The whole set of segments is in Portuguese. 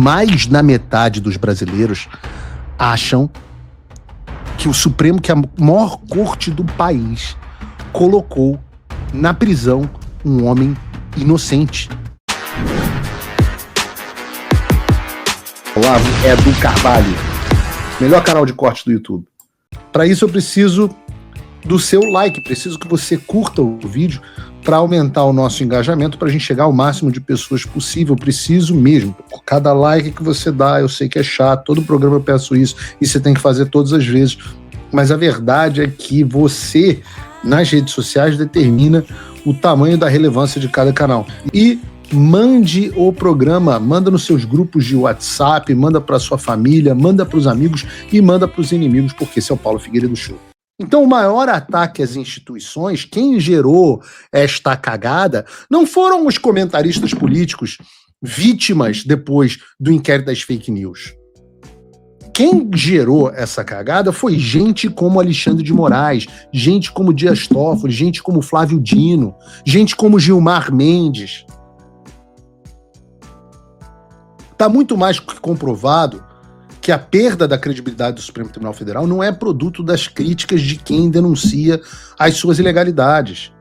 mais da metade dos brasileiros acham que o Supremo, que é a maior corte do país, colocou na prisão um homem inocente. Olá, Edu Carvalho, melhor canal de corte do YouTube. Para isso eu preciso do seu like, preciso que você curta o vídeo para aumentar o nosso engajamento, para a gente chegar ao máximo de pessoas possível. Eu preciso mesmo. Cada like que você dá, eu sei que é chato, todo programa eu peço isso, e você tem que fazer todas as vezes, mas a verdade é que você, nas redes sociais, determina o tamanho da relevância de cada canal. E mande o programa, manda nos seus grupos de WhatsApp, manda para sua família, manda para os amigos e manda para os inimigos, porque esse é o Paulo Figueiredo Show. Então, o maior ataque às instituições, quem gerou esta cagada, não foram os comentaristas políticos vítimas depois do inquérito das fake news. Quem gerou essa cagada foi gente como Alexandre de Moraes, gente como Dias Toffoli, gente como Flávio Dino, gente como Gilmar Mendes. Está muito mais comprovado que a perda da credibilidade do Supremo Tribunal Federal não é produto das críticas de quem denuncia as suas ilegalidades.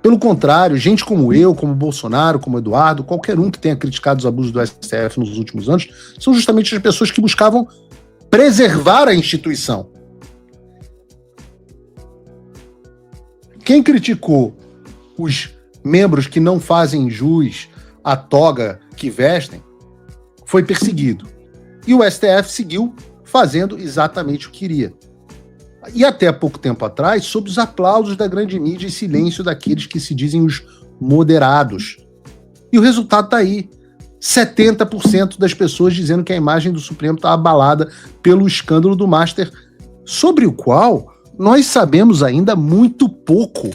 Pelo contrário, gente como eu, como Bolsonaro, como Eduardo, qualquer um que tenha criticado os abusos do STF nos últimos anos, são justamente as pessoas que buscavam preservar a instituição. Quem criticou os membros que não fazem jus à toga que vestem foi perseguido. E o STF seguiu fazendo exatamente o que queria. E até pouco tempo atrás, sob os aplausos da grande mídia e silêncio daqueles que se dizem os moderados. E o resultado está aí. 70% das pessoas dizendo que a imagem do Supremo está abalada pelo escândalo do Master, sobre o qual nós sabemos ainda muito pouco.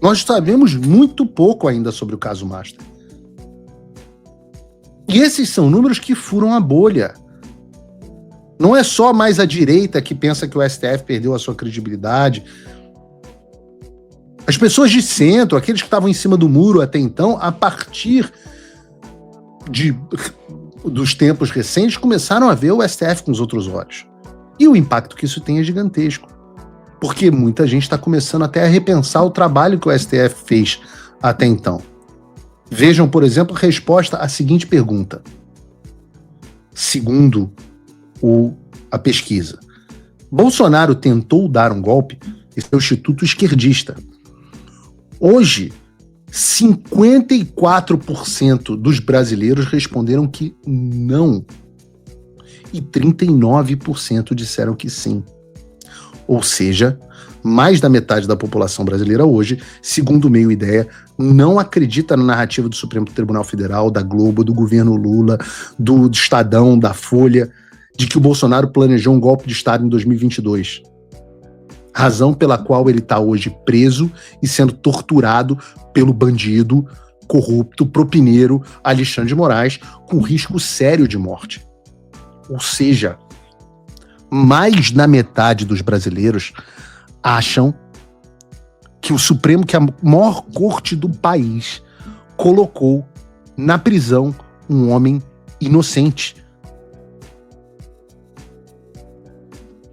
Nós sabemos muito pouco ainda sobre o caso Master. E esses são números que furam a bolha. Não é só mais a direita que pensa que o STF perdeu a sua credibilidade. As pessoas de centro, aqueles que estavam em cima do muro até então, a partir dos tempos recentes, começaram a ver o STF com os outros olhos. E o impacto que isso tem é gigantesco. Porque muita gente está começando até a repensar o trabalho que o STF fez até então. Vejam, por exemplo, a resposta à seguinte pergunta. Segundo a pesquisa, Bolsonaro tentou dar um golpe? Esse é o Instituto Esquerdista. Hoje, 54% dos brasileiros responderam que não. E 39% disseram que sim. Ou seja, mais da metade da população brasileira hoje, segundo o Meio Ideia, não acredita na narrativa do Supremo Tribunal Federal, da Globo, do governo Lula, do Estadão, da Folha, de que o Bolsonaro planejou um golpe de Estado em 2022. Razão pela qual ele está hoje preso e sendo torturado pelo bandido, corrupto, propineiro Alexandre de Moraes, com risco sério de morte. Ou seja, mais da metade dos brasileiros acham que o Supremo, que é a maior corte do país, colocou na prisão um homem inocente.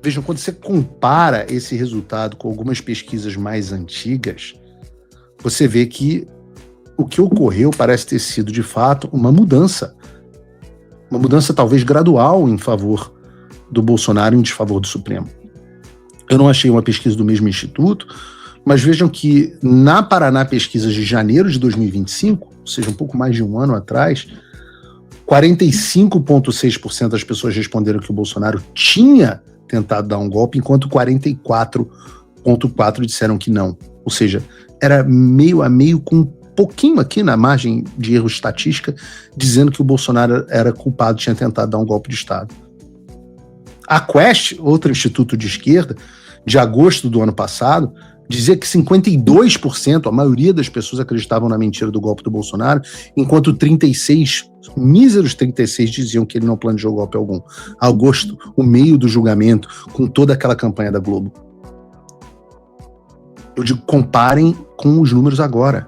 Vejam, quando você compara esse resultado com algumas pesquisas mais antigas, você vê que o que ocorreu parece ter sido, de fato, uma mudança. Uma mudança talvez gradual em favor do Bolsonaro e em desfavor do Supremo. Eu não achei uma pesquisa do mesmo instituto, mas vejam que na Paraná Pesquisas de janeiro de 2025, ou seja, um pouco mais de um ano atrás, 45,6% das pessoas responderam que o Bolsonaro tinha tentado dar um golpe, enquanto 44,4% disseram que não. Ou seja, era meio a meio, com um pouquinho aqui na margem de erro estatística, dizendo que o Bolsonaro era culpado, tinha tentado dar um golpe de Estado. A Quest, outro instituto de esquerda, de agosto do ano passado, dizia que 52%, a maioria das pessoas acreditavam na mentira do golpe do Bolsonaro, enquanto míseros 36 diziam que ele não planejou golpe algum. Agosto, o meio do julgamento, com toda aquela campanha da Globo. Eu digo, comparem com os números agora.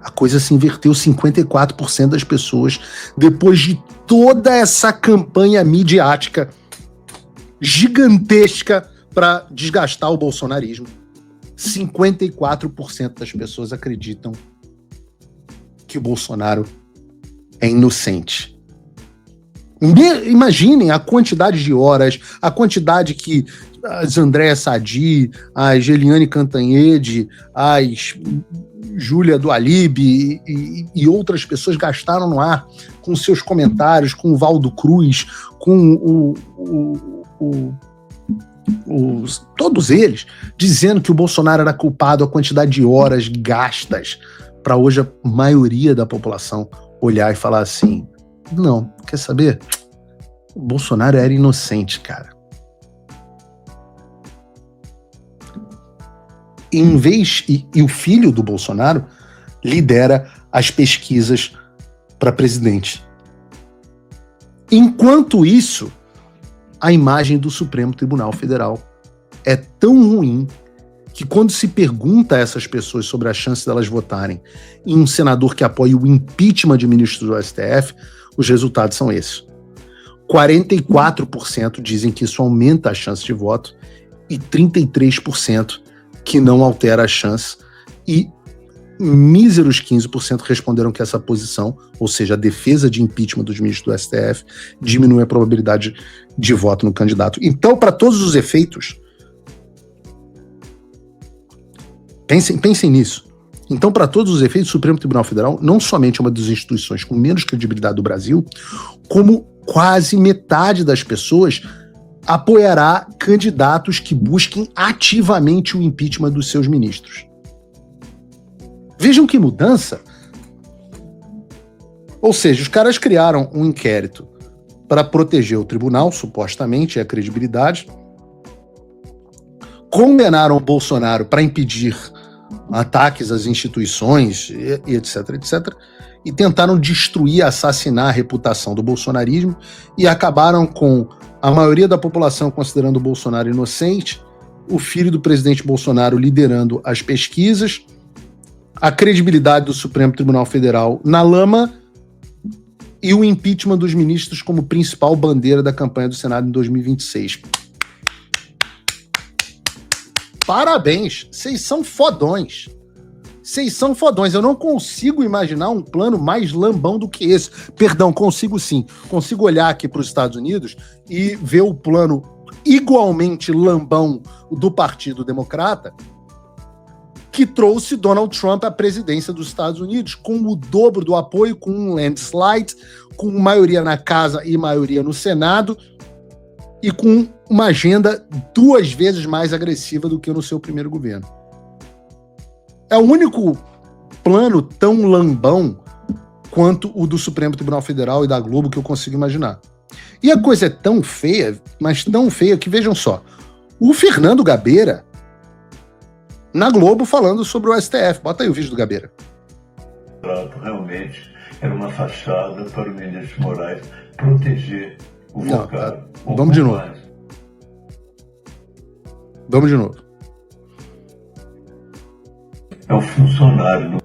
A coisa se inverteu. 54% das pessoas, depois de toda essa campanha midiática gigantesca para desgastar o bolsonarismo, 54% das pessoas acreditam que o Bolsonaro é inocente. Imaginem a quantidade de horas, a quantidade que as Andréa Sadi, as Eliane Cantanhede, as Júlia do Alib e outras pessoas gastaram no ar com seus comentários, com o Valdo Cruz, com todos eles, dizendo que o Bolsonaro era culpado, a quantidade de horas gastas para hoje a maioria da população olhar e falar assim: não, quer saber? O Bolsonaro era inocente, cara. Em vez, e o filho do Bolsonaro lidera as pesquisas para presidente. Enquanto isso, a imagem do Supremo Tribunal Federal é tão ruim que quando se pergunta a essas pessoas sobre a chance delas votarem em um senador que apoia o impeachment de ministros do STF, os resultados são esses. 44% dizem que isso aumenta a chance de voto e 33% que não altera a chance, e míseros 15% responderam que essa posição, ou seja, a defesa de impeachment dos ministros do STF, diminui a probabilidade de voto no candidato. Então, para todos os efeitos, pensem nisso. Então, para todos os efeitos, o Supremo Tribunal Federal não somente é uma das instituições com menos credibilidade do Brasil, como quase metade das pessoas apoiará candidatos que busquem ativamente o impeachment dos seus ministros. Vejam que mudança. Ou seja, os caras criaram um inquérito para proteger o tribunal, supostamente, e a credibilidade, condenaram o Bolsonaro para impedir ataques às instituições, e etc, etc, e tentaram destruir, assassinar a reputação do bolsonarismo e acabaram com a maioria da população considerando o Bolsonaro inocente, o filho do presidente Bolsonaro liderando as pesquisas, a credibilidade do Supremo Tribunal Federal na lama e o impeachment dos ministros como principal bandeira da campanha do Senado em 2026. Parabéns, vocês são fodões. Vocês são fodões. Eu não consigo imaginar um plano mais lambão do que esse. Perdão, consigo sim. Consigo olhar aqui para os Estados Unidos e ver o plano igualmente lambão do Partido Democrata, que trouxe Donald Trump à presidência dos Estados Unidos, com o dobro do apoio, com um landslide, com maioria na Casa e maioria no Senado, e com uma agenda 2 vezes mais agressiva do que no seu primeiro governo. É o único plano tão lambão quanto o do Supremo Tribunal Federal e da Globo que eu consigo imaginar. E a coisa é tão feia, mas tão feia que, vejam só, o Fernando Gabeira, na Globo, falando sobre o STF. Bota aí o vídeo do Gabeira. Realmente era uma fachada para o ministro Moraes proteger o vocal. Vamos de novo. Vamos de novo. É um funcionário.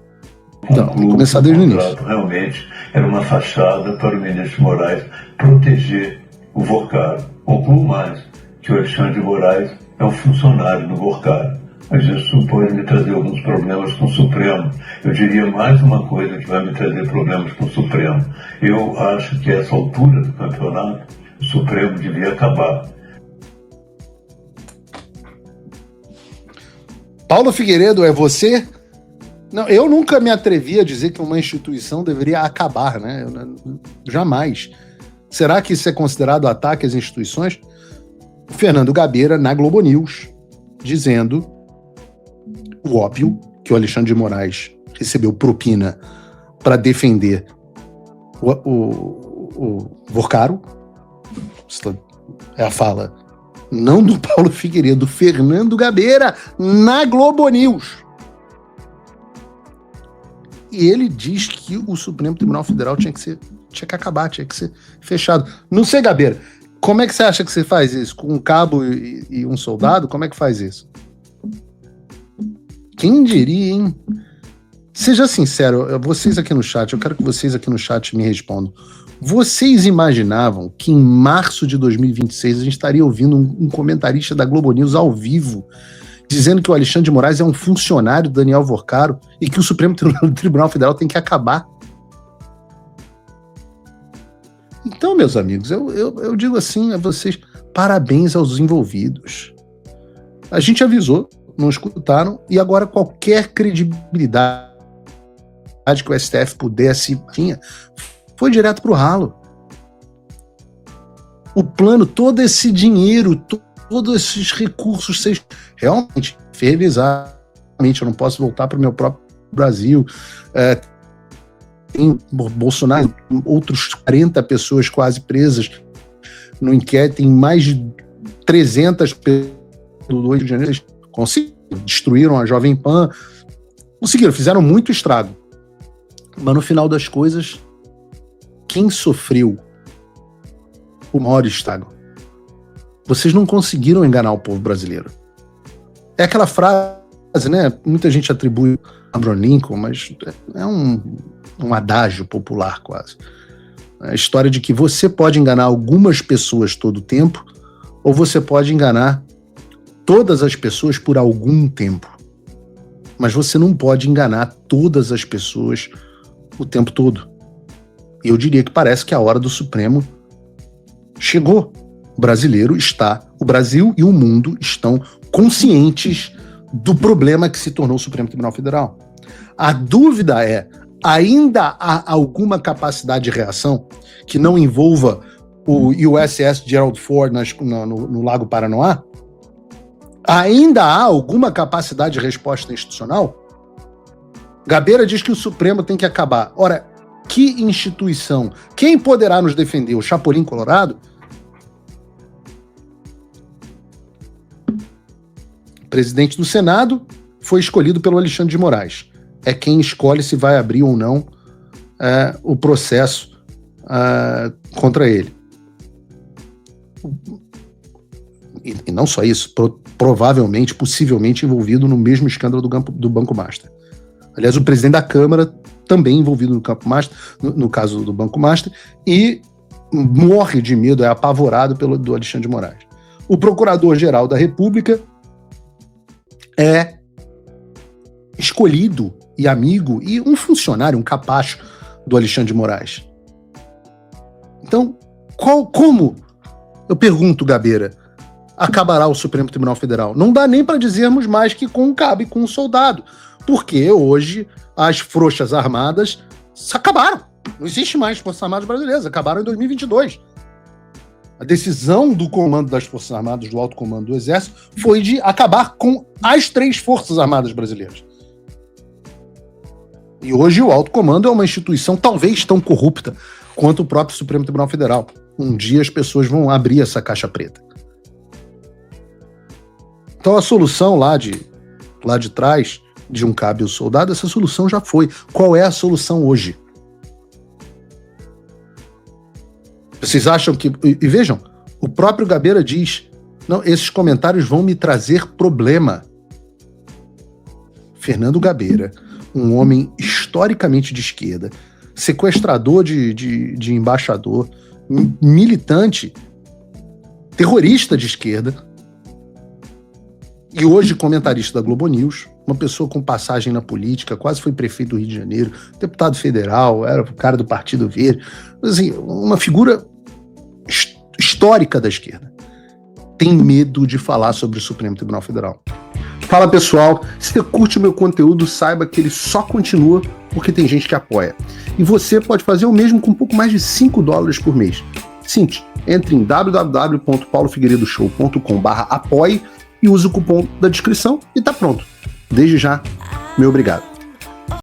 Não, tem que começar desde o início. Realmente era uma fachada para o ministro Moraes proteger o vocal. Concluo mais que o Alexandre de Moraes é um funcionário do vocal. Mas isso pode me trazer alguns problemas com o Supremo. Eu diria mais uma coisa que vai me trazer problemas com o Supremo. Eu acho que a essa altura do campeonato, o Supremo devia acabar. Paulo Figueiredo, é você? Não, eu nunca me atrevi a dizer que uma instituição deveria acabar, né? Jamais. Será que isso é considerado ataque às instituições? O Fernando Gabeira, na Globo News, dizendo o óbvio, que o Alexandre de Moraes recebeu propina para defender o Vorcaro. É a fala não do Paulo Figueiredo, do Fernando Gabeira, na Globo News. E ele diz que o Supremo Tribunal Federal tinha que acabar, tinha que ser fechado. Não sei, Gabeira, como é que você acha que você faz isso? Com um cabo e um soldado? Como é que faz isso? Quem diria, hein? Seja sincero, vocês aqui no chat, eu quero que vocês aqui no chat me respondam. Vocês imaginavam que em março de 2026 a gente estaria ouvindo um comentarista da Globo News ao vivo dizendo que o Alexandre de Moraes é um funcionário do Daniel Vorcaro e que o Supremo Tribunal Federal tem que acabar? Então, meus amigos, eu digo assim a vocês, parabéns aos envolvidos. A gente avisou, não escutaram, e agora qualquer credibilidade que o STF pudesse tinha, foi direto para o ralo. O plano, todo esse dinheiro, todos esses recursos, vocês realmente felizmente, eu não posso voltar para o meu próprio Brasil. Tem Bolsonaro, outros 40 pessoas quase presas no inquérito, tem mais de 300 pessoas do 8 de janeiro, eles conseguiram, destruíram a Jovem Pan, conseguiram, fizeram muito estrago. Mas no final das coisas, quem sofreu o maior estrago? Vocês não conseguiram enganar o povo brasileiro. É aquela frase, né? Muita gente atribui a Abraham Lincoln, mas é um adágio popular quase. A história de que você pode enganar algumas pessoas todo o tempo, ou você pode enganar todas as pessoas por algum tempo. Mas você não pode enganar todas as pessoas o tempo todo. E eu diria que parece que a hora do Supremo chegou. O Brasil e o mundo estão conscientes do problema que se tornou o Supremo Tribunal Federal. A dúvida é, ainda há alguma capacidade de reação que não envolva o USS Gerald Ford no Lago Paranoá? Ainda há alguma capacidade de resposta institucional? Gabeira diz que o Supremo tem que acabar. Ora, que instituição? Quem poderá nos defender? O Chapolin Colorado? O presidente do Senado foi escolhido pelo Alexandre de Moraes. É quem escolhe se vai abrir ou não o processo contra ele. E não só isso, provavelmente, possivelmente envolvido no mesmo escândalo do Banco Master. Aliás, o presidente da Câmara também envolvido no caso do Banco Master, e morre de medo, é apavorado do Alexandre de Moraes. O Procurador-Geral da República é escolhido e amigo e um funcionário, um capacho do Alexandre de Moraes. Então, como, eu pergunto, Gabeira, acabará o Supremo Tribunal Federal? Não dá nem para dizermos mais que cabe com um soldado, porque hoje as Forças Armadas acabaram. Não existe mais Forças Armadas Brasileiras, acabaram em 2022. A decisão do comando das Forças Armadas, do alto comando do Exército, foi de acabar com as 3 Forças Armadas brasileiras. E hoje o alto comando é uma instituição talvez tão corrupta quanto o próprio Supremo Tribunal Federal. Um dia as pessoas vão abrir essa caixa preta. Então a solução lá de trás, de um cabe o soldado, essa solução já foi. Qual é a solução hoje? Vocês acham que... E vejam, o próprio Gabeira diz, não, esses comentários vão me trazer problema. Fernando Gabeira, um homem historicamente de esquerda, sequestrador de embaixador, militante, terrorista de esquerda, e hoje comentarista da Globo News, uma pessoa com passagem na política, quase foi prefeito do Rio de Janeiro, deputado federal, era o cara do Partido Verde, assim, uma figura histórica da esquerda. Tem medo de falar sobre o Supremo Tribunal Federal. Fala, pessoal, se você curte o meu conteúdo, saiba que ele só continua porque tem gente que apoia. E você pode fazer o mesmo com um pouco mais de $5 por mês. Simples, entre em www.paulofigueiredoshow.com/apoie e use o cupom da descrição e tá pronto. Desde já, meu obrigado.